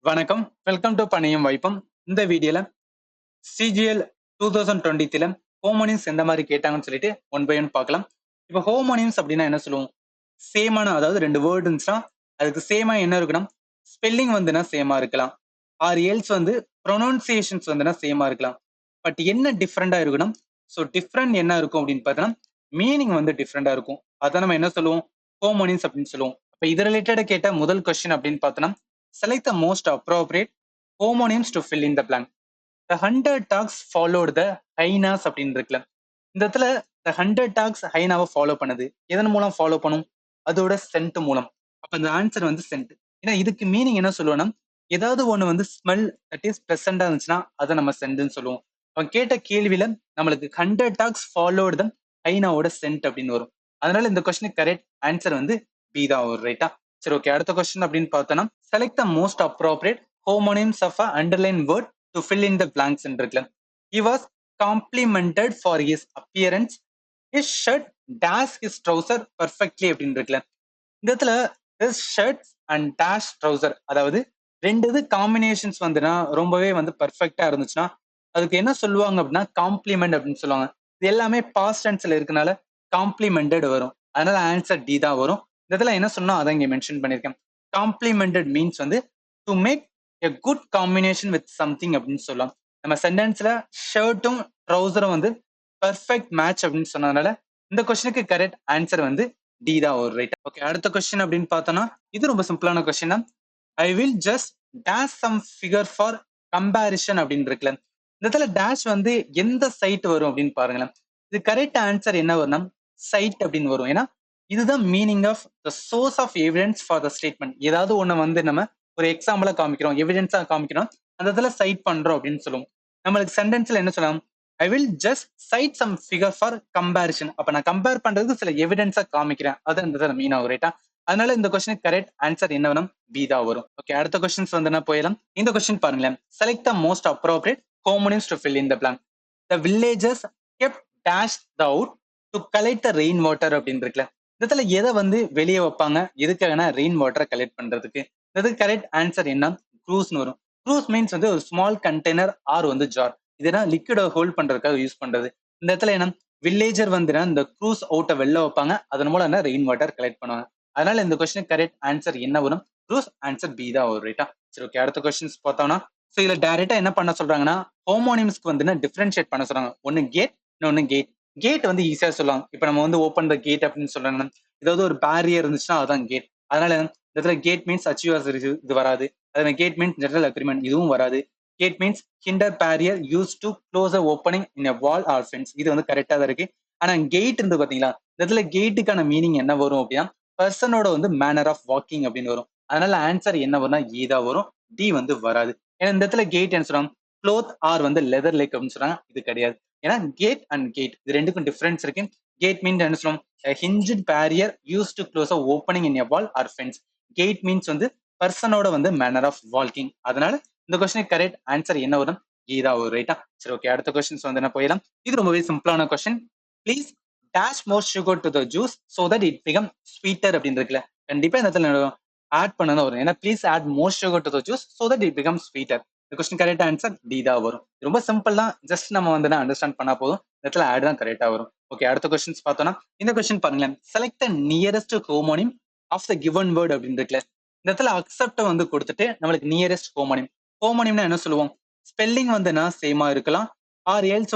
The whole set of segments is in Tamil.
வணக்கம். வெல்கம் டு பணியும் வாய்ப்பும். இந்த வீடியோல சிஜிஎல் 2023ல ஹோமோனிம்ஸ் எந்த மாதிரி கேட்டாங்கன்னு சொல்லிட்டு ஒன் பை ஒன் பார்க்கலாம். இப்போ ஹோமோனிம்ஸ் அப்படின்னா என்ன சொல்லுவோம்? சேமான, அதாவது 2 வேர்ட் இருந்துச்சுன்னா அதுக்கு சேமா என்ன இருக்கணும்? ஸ்பெல்லிங் வந்துனா சேமா இருக்கலாம். ஆர் எல்ஸ் ப்ரொனவுன்சியேஷன்ஸ் வந்துனா சேமா இருக்கலாம். பட் என்ன டிஃப்ரெண்டா இருக்கணும்? ஸோ டிஃப்ரெண்ட் என்ன இருக்கும் அப்படின்னு பார்த்தோம்னா, மீனிங் டிஃப்ரெண்டா இருக்கும். அதான் நம்ம என்ன சொல்லுவோம்? ஹோமோனிம்ஸ் அப்படின்னு சொல்லுவோம். அப்ப இது ரிலேட்டடா கேட்ட முதல் கொஸ்டின் அப்படின்னு பார்த்தோம்னா, select the most appropriate homonyms to fill in the blank. The 100 dogs followed the hyenas அப்படின்னு இருக்குல்ல. இந்த இடத்துல the 100 டாக்ஸ் ஹைனாவை ஃபாலோ பண்ணுது. எதன் மூலம் ஃபாலோ பண்ணும்? அதோட சென்ட் மூலம். அப்ப இந்த ஆன்சர் சென்ட். ஏன்னா இதுக்கு மீனிங் என்ன சொல்லுவோம்னா, ஏதாவது ஒண்ணு ஸ்மெல் தட் இஸ் பிரசண்டா இருந்துச்சுன்னா அதை நம்ம சென்ட்னு சொல்லுவோம். அவன் கேட்ட கேள்வியில நம்மளுக்கு 100 டாக்ஸ் ஃபாலோட் த ஹைனாவோட சென்ட் அப்படின்னு வரும். அதனால இந்த கொஸ்டினுக்கு கரெக்ட் ஆன்சர் பி தான் வரும். ரைட்டா? சரி, ஓகே. அடுத்த கொஸ்டின் அப்படின்னு பார்த்தோம்னா, select the most appropriate homonyms of a underline word to fill in the blanks இருக்குல்ல. He was complimented for his appearance. His shirt dash his trouser perfectly அப்படின்னு இருக்குல்ல. இந்த இடத்துல his shirt and dash trouser, அதாவது ரெண்டு இது காம்பினேஷன்ஸ் ரொம்பவே பர்ஃபெக்டா இருந்துச்சுன்னா அதுக்கு என்ன சொல்லுவாங்க அப்படின்னா காம்ப்ளிமெண்ட் அப்படின்னு சொல்லுவாங்க. இது எல்லாமே பாஸ்ட் டென்ஸ்ல இருக்கனால காம்ப்ளிமெண்டட் வரும். அதனால ஆன்சர் டி தான் வரும். இந்த இடத்துல என்ன சொன்னா அதான் இங்க மென்ஷன் பண்ணிருக்கேன். Complemented means to make a good combination with something அப்படின்னு சொல்லலாம். நம்ம சென்டென்ஸ்ல ஷர்ட்டும் ட்ரௌசரும் பெர்ஃபெக்ட் மேட்ச் அப்படின்னு சொன்னதுனால இந்த கொஸ்டினுக்கு கரெக்ட் ஆன்சர் டி தான் ஒரு ரைட். ஓகே, அடுத்த கொஸ்டின் அப்படின்னு பார்த்தோம்னா இது ரொம்ப சிம்பிளான கொஸ்டின் தான். I will just dash some figure for comparison அப்படின்னு இருக்குல்ல. இந்த இடத்துல டேஷ் எந்த சைட் வரும் அப்படின்னு பாருங்களேன். இது கரெக்ட் ஆன்சர் என்ன வரும்? சைட் அப்படின்னு வரும். ஏன்னா இதுதான் meaning of the source of evidence for the statement. ஏதாவது ஒண்ணு நம்ம ஒரு எக்ஸாம்பிளா காமிக்கிறோம், எவிடன்ஸா காமிக்கிறோம், அந்த இடத்துல சைட் பண்றோம் அப்படின்னு சொல்லுவோம். நம்மளுக்கு சென்டென்ஸ்ல என்ன சொல்லலாம்? I will just cite some figure for comparison. அப்ப நான் கம்பேர் பண்றதுக்கு சில எவிடன்ஸா காமிக்கிறேன், அது இந்த இடத்துல மீன் ஆகும். ரைட்டா? அதனால இந்த கொஸ்டினுக்கு கரெக்ட் ஆன்சர் என்ன வரும்? பி தான் வரும். ஓகே, அடுத்த கொஸ்டின்ஸ் போயிடலாம். இந்த கொஸ்டின் பாருங்களேன். Select the most appropriate homonyms to fill in the blank. The villagers kept dashed out to collect the rain water அப்படின்னு இருக்குல்ல. இந்த இடத்துல எதை வெளியே வைப்பாங்க? எதுக்காகனா ரெயின் வாட்டரை கலெக்ட் பண்றதுக்கு. இதுக்கு கரெக்ட் ஆன்சர் என்ன? க்ரூஸ்னு வரும். க்ரூஸ் மீன்ஸ் ஒரு ஸ்மால் கண்டெய்னர் ஆர் ஜார். இதெல்லாம் லிக்விட ஹோல்ட் பண்றதுக்காக யூஸ் பண்றது. இந்த இடத்துல என்ன? வில்லேஜர் இந்த க்ரூஸ் அவுட்டை வெளில வைப்பாங்க, அதன் மூலம் என்ன ரெயின் வாட்டர் கலெக்ட் பண்ணுவாங்க. அதனால இந்த கொஸ்டின் கரெக்ட் ஆன்சர் என்ன வரும்? க்ரூஸ். ஆன்சர் பி தான் வரும். ரைட்டா? சரி, ஓகே. அடுத்த கொஸ்டின்ஸ் பார்த்தோம்னா, ஸோ இதுல டைரக்டா என்ன பண்ண சொல்றாங்கன்னா, ஹோமோனிம்ஸ்க்கு டிஃபரன்ஷியேட் பண்ண சொல்றாங்க. ஒன்னு கேட், இன்னொன்னு கேட். கேட் ஈஸியா சொல்லலாம். இப்ப நம்ம ஓப்பன் த கேட் அப்படின்னு சொல்றாங்க. ஏதாவது ஒரு பேரியர் இருந்துச்சுன்னா அதான் கேட். அதனால இந்த இடத்துல கேட் மீன்ஸ் அச்சீவர்ஸ் இது வராது. அதே கேட் மீன்ஸ் ஜெனரல் அக்ரிமெண்ட் இதுவும் வராது. Gate means hinder barrier use to close a opening in a wall or fence. இது கரெக்டா தான் இருக்கு. ஆனா கேட் பாத்தீங்களா, இந்த இடத்துல கேட்டுக்கான மீனிங் என்ன வரும் அப்படின்னா, பர்சனோட மேனர் ஆஃப் வாக்கிங் அப்படின்னு வரும். அதனால ஆன்சர் என்ன வரும்னா ஈதா வரும். டி வராது. ஏன்னா இந்த இடத்துல கேட் என்ன சொல்றாங்க? க்ளோத் ஆர் லெதர் லைக் அப்படின்னு சொல்றாங்க. இது கிடையாது. ஏன்னா கேட் அண்ட் கேட் இது ரெண்டுக்கும் டிஃபரன்ஸ் இருக்கு. கேட் மீன்ஸ் என்ன சொல்லுவோம்? Hinged barrier use to close a opening in a wall or fence. Gate means பர்சனோட மேனர் ஆஃப் வாக்கிங். அதனால இந்த கொஸ்டினுக்கு கரெக்ட் ஆன்சர் என்ன வரும்? ஈதா வரும். ரைட்டா? சரி, ஓகே. அடுத்த கொஸ்டின்ஸ் என்ன போயிடலாம். இது ரொம்பவே சிம்பிளான question. Please dash more sugar to the juice so that it become sweeter அப்படின்னு இருக்குல்ல. கண்டிப்பா இந்த இடத்துல ஆட் பண்ணதான் வரும். ஏன்னா please add more sugar to the juice so that it become sweeter. இந்த கொஸ்டின் கரெக்ட் ஆன்சர் டி தான் வரும். ரொம்ப சிம்பிள் தான். ஜஸ்ட் நம்ம அண்டர்ஸ்டாண்ட் பண்ணா போதும். இந்த இடத்துல ஆட் தான் கரெக்டா வரும். ஓகே, அடுத்த கொஸ்டின்ஸ் பார்த்தோம்னா இந்த கொஸ்டின் பாருங்களேன். Select the nearest homonym of the given word அப்படின்னு இருக்குல்ல. இந்த இடத்துல அக்செப்ட் கொடுத்துட்டு நம்மளுக்கு நியரஸ்ட் ஹோமோனிம். ஹோமோனிம்னா என்ன சொல்லுவோம்? ஸ்பெல்லிங் சேமா இருக்கலாம். ஆர் எல்ஸ்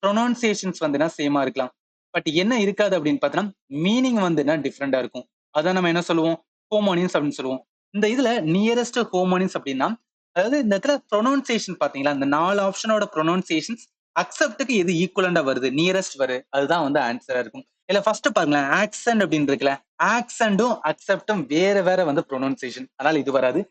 ப்ரொனவுன்சியேஷன்ஸ் சேமா இருக்கலாம். பட் என்ன இருக்காது அப்படின்னு பார்த்தோம்னா மீனிங் டிஃப்ரெண்டா இருக்கும். அதான் நம்ம என்ன சொல்லுவோம்? ஹோமோனிம்ஸ் அப்படின்னு சொல்லுவோம். இந்த இதுல நியரஸ்ட் ஹோமோனிம்ஸ் அப்படின்னா, அதாவது இந்த இடத்துல ப்ரொனவுன்சியேஷன் பாத்தீங்களா, இந்த 4 ஆப்ஷனோட ப்ரொனவுன்சியேஷன்ஸ் அக்செப்டுக்கு எது ஈக்குவலண்டா வருது, நியரஸ்ட் வருது, அதுதான் ஆன்சரா இருக்கும். இல்ல ஃபர்ஸ்ட் பாருங்களேன், ஆக்சென்ட் அப்படின்னு இருக்குல்ல. ஆக்சென்டும் அக்செப்டும் வேற வேற ப்ரொனவுன்சியேஷன். அதனால இது வராது.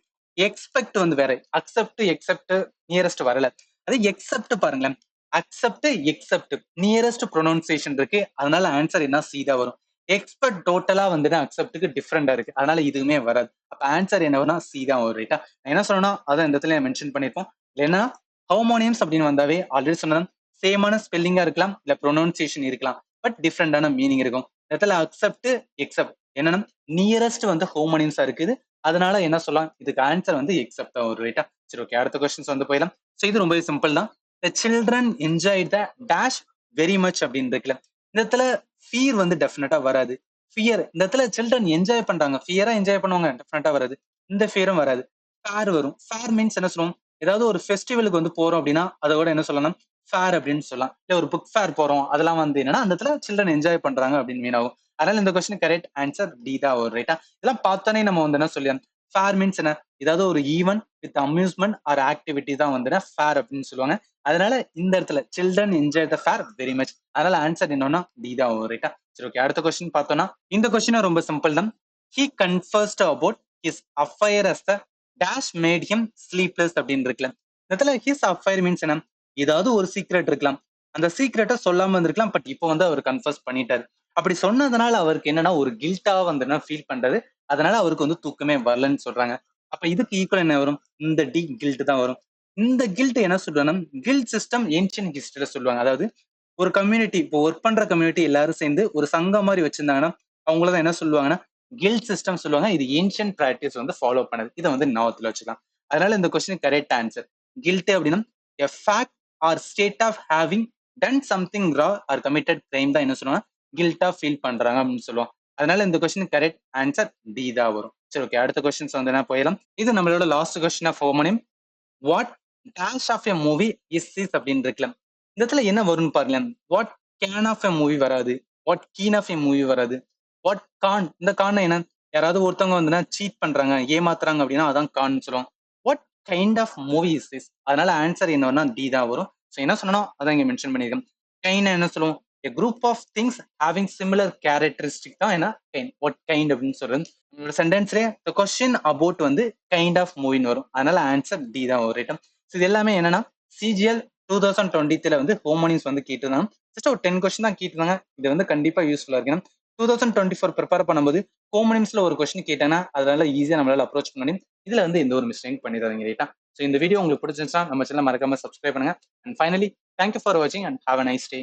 எக்ஸ்பெக்ட் வேற. அக்செப்ட் எக்ஸெப்ட் நியரஸ்ட் வரல. அது எக்ஸெப்ட் பாருங்களேன். அக்செப்ட் எக்ஸெப்ட் நியரஸ்ட் ப்ரொனவுன்சியேஷன் இருக்கு. அதனால ஆன்சர் என்ன? சி தான் வரும். எக்ஸ்பெக்ட் டோட்டலா அக்செப்டுக்கு டிஃபரெண்டா இருக்கு. அதனால இதுவுமே வராது. அப்ப ஆன்சர் என்ன வரும்னா சி தான் வரும். ரைட்டா? நான் என்ன சொல்லணும் அதான் இந்த இடத்துல மென்ஷன் பண்ணிருப்போம். இல்லைன்னா ஹோமோனியம்ஸ் அப்படின்னு வந்தாவே ஆல்ரெடி சொன்னதான், சேமான ஸ்பெல்லிங்கா இருக்கலாம், இல்ல ப்ரொனவுன்சியேஷன் இருக்கலாம், பட் டிஃப்ரெண்டான மீனிங் இருக்கும். இடத்துல அக்செப்ட் எக்ஸெப்ட் என்னன்னா நியரஸ்ட் வந்து ஹோமோனிம்ஸா இருக்குது. அதனால என்ன சொல்லலாம், இதுக்கு ஆன்சர் வந்து எக்ஸெப்ட் தான் வரும் ரைட்டா. சரி ஓகே, அடுத்த கொஸ்டின்ஸ் வந்து போயிடலாம். ஸோ இது ரொம்பவே சிம்பிள் தான். The children enjoy the dash very much அப்படின்னு இருக்குல்ல, இந்த இடத்துல ஃபியர் வந்து டெஃபினட்டா வராது. ஃபியர் இந்த இடத்துல சில்ட்ரன் என்ஜாய் பண்றாங்க, ஃபியரா என்ஜாய் பண்ணுவாங்க, டெஃபினட்டா வராது. இந்த ஃபியரும் வராது. ஃபேர் வரும். ஃபேர் மீன்ஸ் என்ன சொல்லுவோம், ஏதாவது ஒரு ஃபெஸ்டிவலுக்கு வந்து போறோம் அப்படின்னா அதோட என்ன சொல்லலாம், ஃபேர் அப்படின்னு சொல்லலாம். இல்ல ஒரு புக் ஃபேர் போறோம், அதெல்லாம் வந்து என்னன்னா அந்த இடத்துல சில்ட்ரன் என்ஜாய் பண்றாங்க அப்படின்னு மீன் ஆகும். அதனால இந்த கொஸ்டின் கரெக்ட் ஆன்சர் டி தான் வரும் ரைட்டா. இதெல்லாம் பார்த்தோன்னே நம்ம வந்து என்ன சொல்லிடலாம், ஃபேர் மீன்ஸ் என்ன, ஏதாவது ஒரு event with amusement or activity தான் வந்து ஃபேர் அப்படின்னு சொல்லுவாங்க. அதனால இந்த இடத்துல children enjoy the fair very much. அதனால ஆன்சர் என்னன்னா டி தான் வரும் ரைட்டா. சரி ஓகே, அடுத்த கொஸ்டின் பார்த்தோம்னா இந்த கொஸ்டின் ரொம்ப சிம்பிள் தான். He confessed about his affair as the dash made him sleepless அப்படின்னு இருக்குல்ல, இந்த இடத்துல ஹிஸ் அஃபயர் மீன்ஸ் என்ன, ஏதாவது ஒரு சீக்ரெட் இருக்கலாம், அந்த சீக்ரெட்டை சொல்லாம இருந்திருக்கலாம், பட் இப்போ வந்து அவர் கன்ஃபர்ஸ் பண்ணிட்டாரு. அப்படி சொன்னதுனால அவருக்கு என்னன்னா ஒரு கில்ட்டா வந்து ஃபீல் பண்றது, அதனால அவருக்கு வந்து தூக்கமே வரலன்னு சொல்றாங்க. அப்ப இதுக்கு ஈக்குவல் என்ன வரும், இந்த டி கில்ட் தான் வரும். இந்த கில்ட் என்ன சொல்றாங்கன்னா, கில்ட் சிஸ்டம் ஏன்ஷியன்ட் ஹிஸ்டரியில சொல்லுவாங்க. அதாவது ஒரு கம்யூனிட்டி, இப்போ ஒர்க் பண்ற கம்யூனிட்டி எல்லாரும் சேர்ந்து ஒரு சங்கம் மாதிரி வச்சிருந்தாங்கன்னா அவங்களதான் என்ன சொல்லுவாங்கன்னா கில்ட் சிஸ்டம் சொல்லுவாங்க. இது ஏன்ஷியன்ட் பிராக்டிஸ் வந்து ஃபாலோ பண்ணது. இதை வந்து ஞாபகத்துல வச்சுக்கலாம். அதனால இந்த கொஸ்டின் கரெக்ட் ஆன்சர் கில்ட் அப்படின்னா a fact or state of having done something wrong or committed crime தான் என்ன சொல்லுவாங்க, கில்ட்டா ஃபீல் பண்றாங்க அப்படின்னு சொல்லுவோம். அதனால இந்த கொஸ்டின் கரெக்ட் ஆன்சர் டி தான் வரும். சரி ஓகே, அடுத்த கொஸ்டின்ஸ் வந்து என்ன போயிடலாம். இது நம்மளோட last question of homonym. What dash of a movie is this அப்படின்னு இருக்கலாம். இந்த இடத்துல என்ன வரும்னு பாருங்களேன். What can of a movie வராது, what keen of a movie வராது, வாட் கான், இந்த கான் என்ன, யாராவது ஒருத்தவங்க வந்து சீட் பண்றாங்க, ஏமாத்துறாங்க அப்படின்னா அதான் கான் சொல்லுவோம். What kind of movie is this, அதனால ஆன்சர் என்னன்னா டி தான் வரும். ஸோ என்ன சொன்னோம் அதான் இங்க மென்ஷன் பண்ணியிருக்கேன். கைண்ட் என்ன சொல்லுவோம், a group of things having similar characteristic தான் என்ன கைண்ட். வாட் கைண்ட் அப்படின்னு சொல்றது. உங்களோட சென்டென்ஸ்லயே the question about வந்து கைண்ட் ஆஃப் மூவின்னு வரும். அதனால ஆன்சர் டி தான் வரும் ரைட்டா. இது எல்லாமே என்னன்னா சிஜிஎல் 2020 வந்து ஹோமோனிம்ஸ் வந்து கேட்டிருந்தாங்க. ஜஸ்ட் ஒரு 10 கொஸ்டின் தான் கேட்டிருந்தாங்க. இது வந்து கண்டிப்பா யூஸ்ஃபுல்லா இருக்கு. 2024 ப்ரிப்பேர் பண்ணும்போது ஹோமோனிம்ஸ்ல ஒரு கொஸ்டின் கேட்டேன்னா அதனால ஈஸியா நம்மளால அப்ரோச் பண்ண முடியும். இதுல வந்து எந்த ஒரு மிஸ்டேக் பண்ணிடாதீங்க ரைட்டா. ஸோ இந்த வீடியோ உங்களுக்கு பிடிச்சிருந்துச்சுன்னா நம்ம சேனல் மறக்காம சப்ஸ்கிரைப் பண்ணுங்க. அண்ட் ஃபைனலி தேங்க்யூ ஃபார் வாட்சிங் and have a nice day.